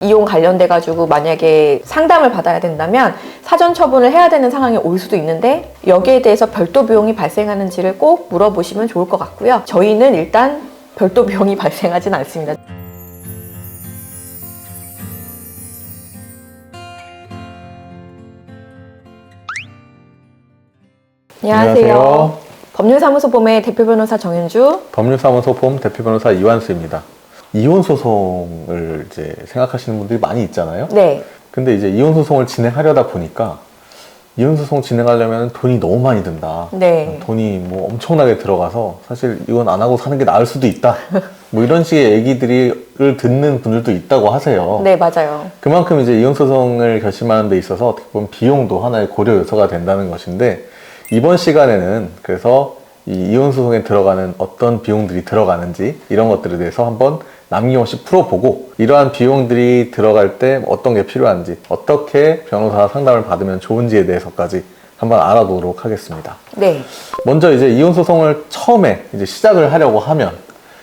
이혼 관련돼 가지고 만약에 상담을 받아야 된다면 사전 처분을 해야 되는 상황이 올 수도 있는데 여기에 대해서 별도 비용이 발생하는지를 꼭 물어보시면 좋을 것 같고요. 저희는 일단 별도 비용이 발생하진 않습니다. 안녕하세요. 법률사무소 봄의 대표 변호사 정윤주, 법률사무소 봄 대표 변호사 이완수입니다. 이혼 소송을 이제 생각하시는 분들이 많이 있잖아요. 네. 근데 이제 이혼 소송을 진행하려다 보니까 이혼 소송 진행하려면 돈이 너무 많이 든다. 네. 돈이 뭐 엄청나게 들어가서 사실 이건 안 하고 사는 게 나을 수도 있다. 뭐 이런 식의 얘기들을 듣는 분들도 있다고 하세요. 네, 맞아요. 그만큼 이제 이혼 소송을 결심하는 데 있어서 어떻게 보면 비용도 하나의 고려 요소가 된다는 것인데, 이번 시간에는 그래서 이 이혼 소송에 들어가는 어떤 비용들이 들어가는지 이런 것들에 대해서 한번 남김없이 풀어보고, 이러한 비용들이 들어갈 때 어떤 게 필요한지, 어떻게 변호사 상담을 받으면 좋은지에 대해서까지 한번 알아보도록 하겠습니다. 네. 먼저 이제 이혼 소송을 처음에 이제 시작을 하려고 하면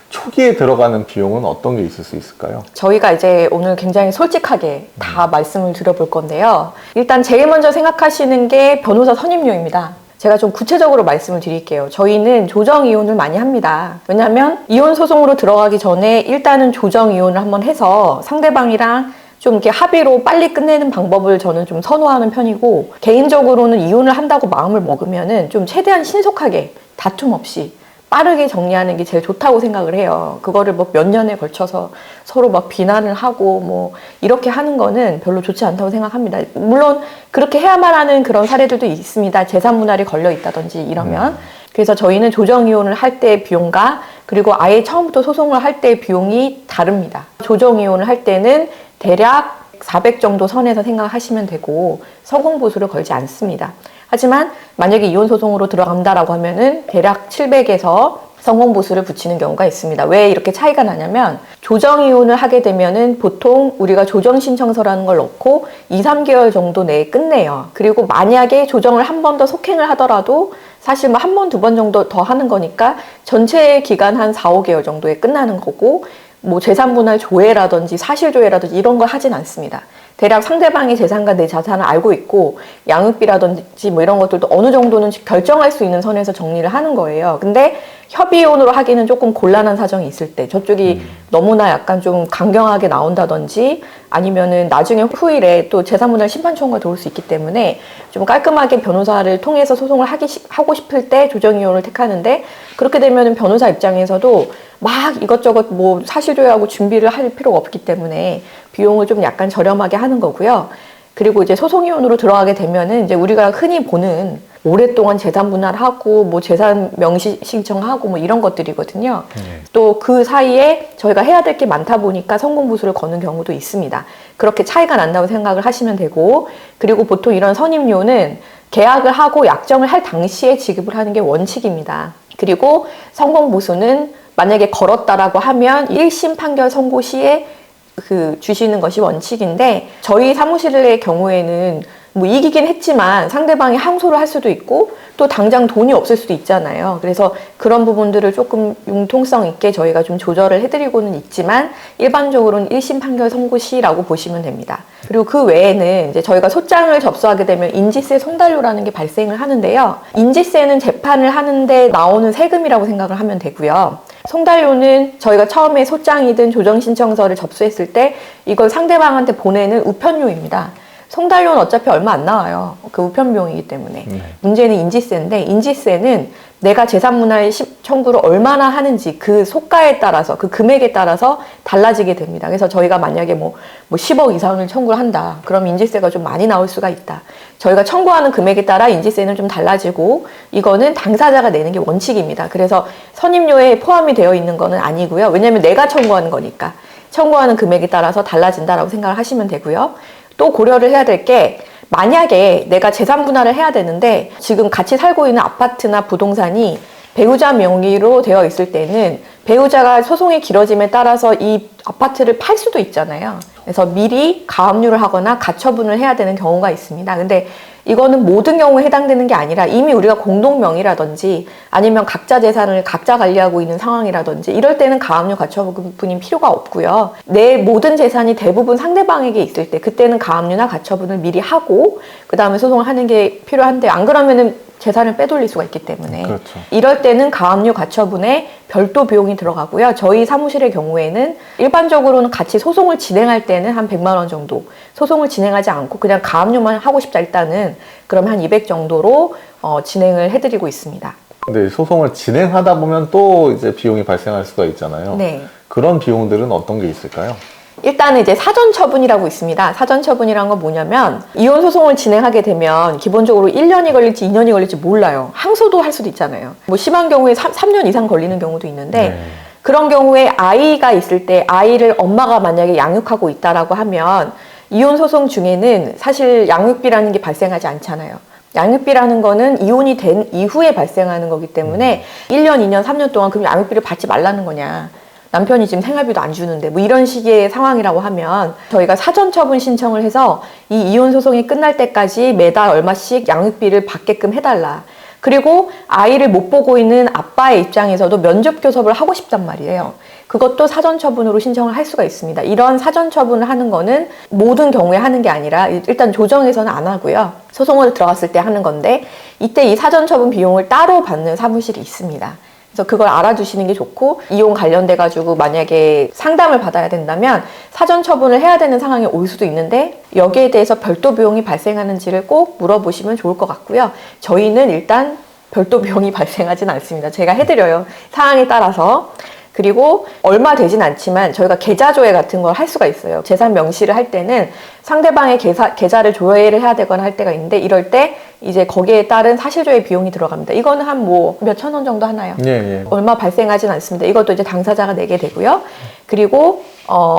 초기에 들어가는 비용은 어떤 게 있을 수 있을까요? 저희가 이제 오늘 굉장히 솔직하게 다 말씀을 드려볼 건데요. 일단 제일 먼저 생각하시는 게 변호사 선임료입니다. 제가 좀 구체적으로 말씀을 드릴게요. 저희는 조정 이혼을 많이 합니다. 왜냐하면 이혼 소송으로 들어가기 전에 일단은 조정 이혼을 한번 해서 상대방이랑 좀 이렇게 합의로 빨리 끝내는 방법을 저는 좀 선호하는 편이고, 개인적으로는 이혼을 한다고 마음을 먹으면은 좀 최대한 신속하게 다툼 없이 빠르게 정리하는 게 제일 좋다고 생각을 해요. 그거를 뭐 몇 년에 걸쳐서 서로 막 비난을 하고 뭐 이렇게 하는 거는 별로 좋지 않다고 생각합니다. 물론 그렇게 해야만 하는 그런 사례들도 있습니다. 재산 분할이 걸려 있다든지 이러면. 그래서 저희는 조정 이혼을 할 때 비용과 그리고 아예 처음부터 소송을 할 때 비용이 다릅니다. 조정 이혼을 할 때는 대략 400 정도 선에서 생각하시면 되고 성공 보수를 걸지 않습니다. 하지만 만약에 이혼 소송으로 들어간다라고 하면은 대략 700에서 성공 보수를 붙이는 경우가 있습니다. 왜 이렇게 차이가 나냐면, 조정 이혼을 하게 되면은 보통 우리가 조정 신청서라는 걸 넣고 2, 3개월 정도 내에 끝내요. 그리고 만약에 조정을 한 번 더 속행을 하더라도 사실 뭐 한 번, 두 번 정도 더 하는 거니까 전체 기간 한 4, 5개월 정도에 끝나는 거고, 뭐 재산분할 조회라든지 사실조회라든지 이런 걸 하진 않습니다. 대략 상대방의 재산과 내 자산을 알고 있고 양육비라든지 뭐 이런 것들도 어느 정도는 결정할 수 있는 선에서 정리를 하는 거예요. 근데 협의혼으로 하기는 조금 곤란한 사정이 있을 때, 저쪽이 너무나 약간 좀 강경하게 나온다든지 아니면은 나중에 후일에 또 재산분할 심판 청구가 들어올 수 있기 때문에 좀 깔끔하게 변호사를 통해서 소송을 하고 싶을 때 조정이혼을 택하는데, 그렇게 되면은 변호사 입장에서도 막 이것저것 뭐 사실조회하고 준비를 할 필요가 없기 때문에 비용을 좀 약간 저렴하게 하는 거고요. 그리고 이제 소송이혼으로 들어가게 되면은 이제 우리가 흔히 보는 오랫동안 재산 분할하고 뭐 재산 명시 신청하고 뭐 이런 것들이거든요. 또 그 사이에 저희가 해야 될 게 많다 보니까 성공 보수를 거는 경우도 있습니다. 그렇게 차이가 난다고 생각을 하시면 되고, 그리고 보통 이런 선임료는 계약을 하고 약정을 할 당시에 지급을 하는 게 원칙입니다. 그리고 성공 보수는 만약에 걸었다라고 하면 1심 판결 선고 시에 주시는 것이 원칙인데, 저희 사무실의 경우에는 뭐 이기긴 했지만 상대방이 항소를 할 수도 있고 또 당장 돈이 없을 수도 있잖아요. 그래서 그런 부분들을 조금 융통성 있게 저희가 좀 조절을 해드리고는 있지만 일반적으로는 1심 판결 선고 시라고 보시면 됩니다. 그리고 그 외에는 이제 저희가 소장을 접수하게 되면 인지세 송달료라는 게 발생을 하는데요. 인지세는 재판을 하는데 나오는 세금이라고 생각을 하면 되고요. 송달료는 저희가 처음에 소장이든 조정신청서를 접수했을 때 이걸 상대방한테 보내는 우편료입니다. 송달료는 어차피 얼마 안 나와요. 그 우편 비용이기 때문에. 문제는 인지세인데, 인지세는 내가 재산분할 청구를 얼마나 하는지 그 속가에 따라서, 그 금액에 따라서 달라지게 됩니다. 그래서 저희가 만약에 뭐 10억 이상을 청구를 한다. 그럼 인지세가 좀 많이 나올 수가 있다. 저희가 청구하는 금액에 따라 인지세는 좀 달라지고, 이거는 당사자가 내는 게 원칙입니다. 그래서 선임료에 포함이 되어 있는 거는 아니고요. 왜냐면 내가 청구하는 거니까. 청구하는 금액에 따라서 달라진다라고 생각을 하시면 되고요. 또 고려를 해야 될 게, 만약에 내가 재산 분할을 해야 되는데 지금 같이 살고 있는 아파트나 부동산이 배우자 명의로 되어 있을 때는 배우자가 소송이 길어짐에 따라서 이 아파트를 팔 수도 있잖아요. 그래서 미리 가압류를 하거나 가처분을 해야 되는 경우가 있습니다. 근데 이거는 모든 경우에 해당되는 게 아니라 이미 우리가 공동명의라든지 아니면 각자 재산을 각자 관리하고 있는 상황이라든지 이럴 때는 가압류 가처분이 필요가 없고요. 내 모든 재산이 대부분 상대방에게 있을 때 그때는 가압류나 가처분을 미리 하고 그 다음에 소송을 하는 게 필요한데 안 그러면은 재산을 빼돌릴 수가 있기 때문에 그렇죠. 이럴 때는 가압류 가처분에 별도 비용이 들어가고요. 저희 사무실의 경우에는 일반적으로는 같이 소송을 진행할 때는 한 100만 원 정도 소송을 진행하지 않고 그냥 가압류만 하고 싶다 일단은 그러면 한 200 정도로 진행을 해드리고 있습니다. 근데 소송을 진행하다 보면 또 이제 비용이 발생할 수가 있잖아요. 네. 그런 비용들은 어떤 게 있을까요? 일단은 이제 사전처분이라고 있습니다. 사전처분이란 건 뭐냐면 이혼 소송을 진행하게 되면 기본적으로 1년이 걸릴지 2년이 걸릴지 몰라요. 항소도 할 수도 있잖아요. 뭐 심한 경우에 3년 이상 걸리는 경우도 있는데 네. 그런 경우에 아이가 있을 때 아이를 엄마가 만약에 양육하고 있다라고 하면 이혼 소송 중에는 사실 양육비라는 게 발생하지 않잖아요. 양육비라는 거는 이혼이 된 이후에 발생하는 거기 때문에 1년, 2년, 3년 동안 그럼 양육비를 받지 말라는 거냐. 남편이 지금 생활비도 안 주는데 뭐 이런 식의 상황이라고 하면 저희가 사전처분 신청을 해서 이 이혼 소송이 끝날 때까지 매달 얼마씩 양육비를 받게끔 해달라. 그리고 아이를 못 보고 있는 아빠의 입장에서도 면접교섭을 하고 싶단 말이에요. 그것도 사전처분으로 신청을 할 수가 있습니다. 이런 사전처분을 하는 거는 모든 경우에 하는 게 아니라 일단 조정에서는 안 하고요. 소송을 들어갔을 때 하는 건데 이때 이 사전처분 비용을 따로 받는 사무실이 있습니다. 그래서 그걸 알아두시는 게 좋고 이혼 관련돼 가지고 만약에 상담을 받아야 된다면 사전 처분을 해야 되는 상황이 올 수도 있는데 여기에 대해서 별도 비용이 발생하는지를 꼭 물어보시면 좋을 것 같고요. 저희는 일단 별도 비용이 발생하진 않습니다. 제가 해드려요. 상황에 따라서. 그리고 얼마 되진 않지만 저희가 계좌 조회 같은 걸 할 수가 있어요. 재산 명시를 할 때는 상대방의 계좌를 조회를 해야 되거나 할 때가 있는데 이럴 때 이제 거기에 따른 사실조회 비용이 들어갑니다. 이거는 한 뭐 몇천 원 정도 하나요? 예. 얼마 발생하진 않습니다. 이것도 이제 당사자가 내게 되고요. 그리고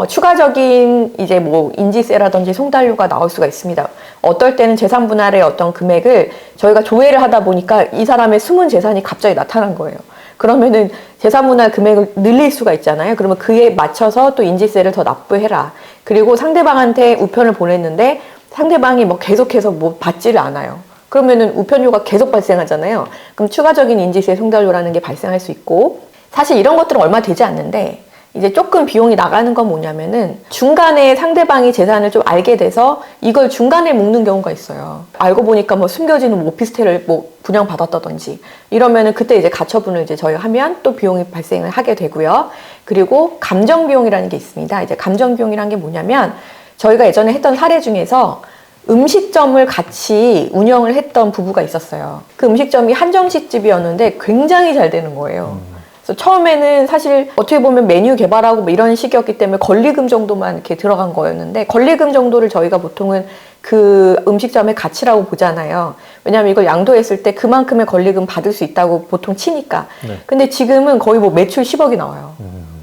추가적인 이제 뭐 인지세라든지 송달료가 나올 수가 있습니다. 어떨 때는 재산 분할의 어떤 금액을 저희가 조회를 하다 보니까 이 사람의 숨은 재산이 갑자기 나타난 거예요. 그러면은 재산 분할 금액을 늘릴 수가 있잖아요. 그러면 그에 맞춰서 또 인지세를 더 납부해라. 그리고 상대방한테 우편을 보냈는데 상대방이 뭐 계속해서 뭐 받지를 않아요. 그러면은 우편료가 계속 발생하잖아요. 그럼 추가적인 인지세 송달료라는 게 발생할 수 있고 사실 이런 것들은 얼마 되지 않는데 이제 조금 비용이 나가는 건 뭐냐면은 중간에 상대방이 재산을 좀 알게 돼서 이걸 중간에 묶는 경우가 있어요. 알고 보니까 뭐 숨겨지는 뭐 오피스텔을 뭐 분양받았다든지 이러면은 그때 이제 가처분을 이제 저희가 하면 또 비용이 발생을 하게 되고요. 그리고 감정비용이라는 게 있습니다. 이제 감정비용이라는 게 뭐냐면 저희가 예전에 했던 사례 중에서 음식점을 같이 운영을 했던 부부가 있었어요. 그 음식점이 한정식집이었는데 굉장히 잘 되는 거예요. 그래서 처음에는 사실 어떻게 보면 메뉴 개발하고 뭐 이런 식이었기 때문에 권리금 정도만 이렇게 들어간 거였는데 권리금 정도를 저희가 보통은 그 음식점의 가치라고 보잖아요. 왜냐하면 이걸 양도했을 때 그만큼의 권리금 받을 수 있다고 보통 치니까. 네. 근데 지금은 거의 뭐 매출 10억이 나와요.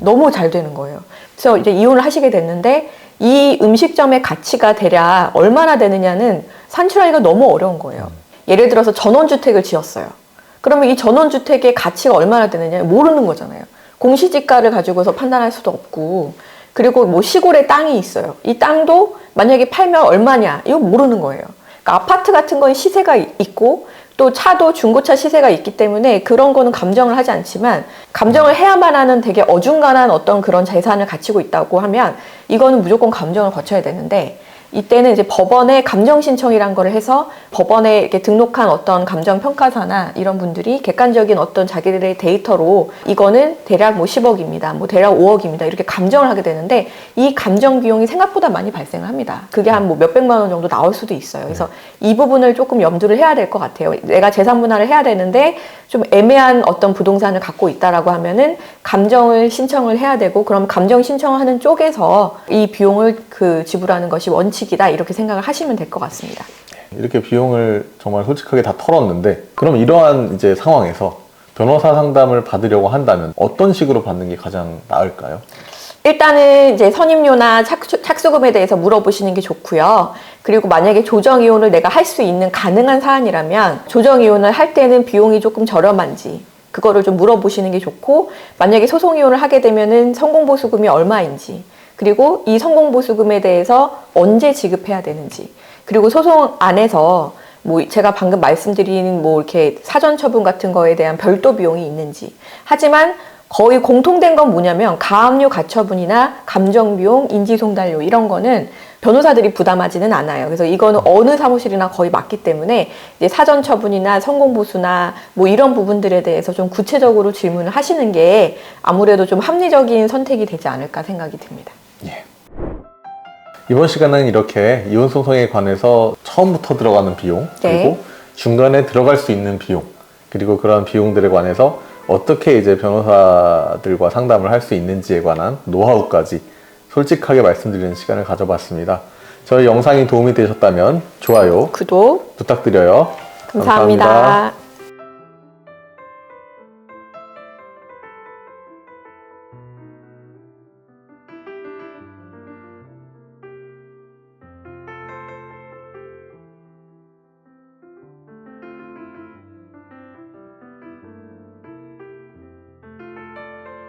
너무 잘 되는 거예요. 그래서 이제 이혼을 하시게 됐는데 이 음식점의 가치가 대략 얼마나 되느냐는 산출하기가 너무 어려운 거예요. 예를 들어서 전원주택을 지었어요. 그러면 이 전원주택의 가치가 얼마나 되느냐 모르는 거잖아요. 공시지가를 가지고서 판단할 수도 없고 그리고 뭐 시골에 땅이 있어요. 이 땅도 만약에 팔면 얼마냐 이거 모르는 거예요. 그러니까 아파트 같은 건 시세가 있고 또 차도 중고차 시세가 있기 때문에 그런 거는 감정을 하지 않지만 감정을 해야만 하는 되게 어중간한 어떤 그런 재산을 갖추고 있다고 하면 이거는 무조건 감정을 거쳐야 되는데 이때는 이제 법원에 감정 신청이란 거를 해서 법원에 이렇게 등록한 어떤 감정 평가사나 이런 분들이 객관적인 어떤 자기들의 데이터로 이거는 대략 뭐 10억입니다. 뭐 대략 5억입니다. 이렇게 감정을 하게 되는데 이 감정 비용이 생각보다 많이 발생을 합니다. 그게 한 뭐 몇백만 원 정도 나올 수도 있어요. 그래서 이 부분을 조금 염두를 해야 될 것 같아요. 내가 재산 분할을 해야 되는데 좀 애매한 어떤 부동산을 갖고 있다라고 하면은 감정을 신청을 해야 되고 그럼 감정 신청하는 쪽에서 이 비용을 지불하는 것이 원칙이다 이렇게 생각을 하시면 될 것 같습니다. 이렇게 비용을 정말 솔직하게 다 털었는데 그럼 이러한 이제 상황에서 변호사 상담을 받으려고 한다면 어떤 식으로 받는 게 가장 나을까요? 일단은 이제 선임료나 착수금에 대해서 물어보시는 게 좋고요. 그리고 만약에 조정이혼을 내가 할 수 있는 가능한 사안이라면 조정이혼을 할 때는 비용이 조금 저렴한지 그거를 좀 물어보시는 게 좋고 만약에 소송이혼을 하게 되면은 성공보수금이 얼마인지 그리고 이 성공보수금에 대해서 언제 지급해야 되는지, 그리고 소송 안에서 뭐 제가 방금 말씀드린 뭐 이렇게 사전 처분 같은 거에 대한 별도 비용이 있는지. 하지만 거의 공통된 건 뭐냐면 가압류 가처분이나 감정비용, 인지송달료 이런 거는 변호사들이 부담하지는 않아요. 그래서 이거는 어느 사무실이나 거의 맞기 때문에 이제 사전 처분이나 성공보수나 뭐 이런 부분들에 대해서 좀 구체적으로 질문을 하시는 게 아무래도 좀 합리적인 선택이 되지 않을까 생각이 듭니다. 예. 이번 시간은 이렇게 이혼 소송에 관해서 처음부터 들어가는 비용, 네. 그리고 중간에 들어갈 수 있는 비용, 그리고 그런 비용들에 관해서 어떻게 이제 변호사들과 상담을 할 수 있는지에 관한 노하우까지 솔직하게 말씀드리는 시간을 가져봤습니다. 저희 영상이 도움이 되셨다면 좋아요, 구독 부탁드려요. 감사합니다.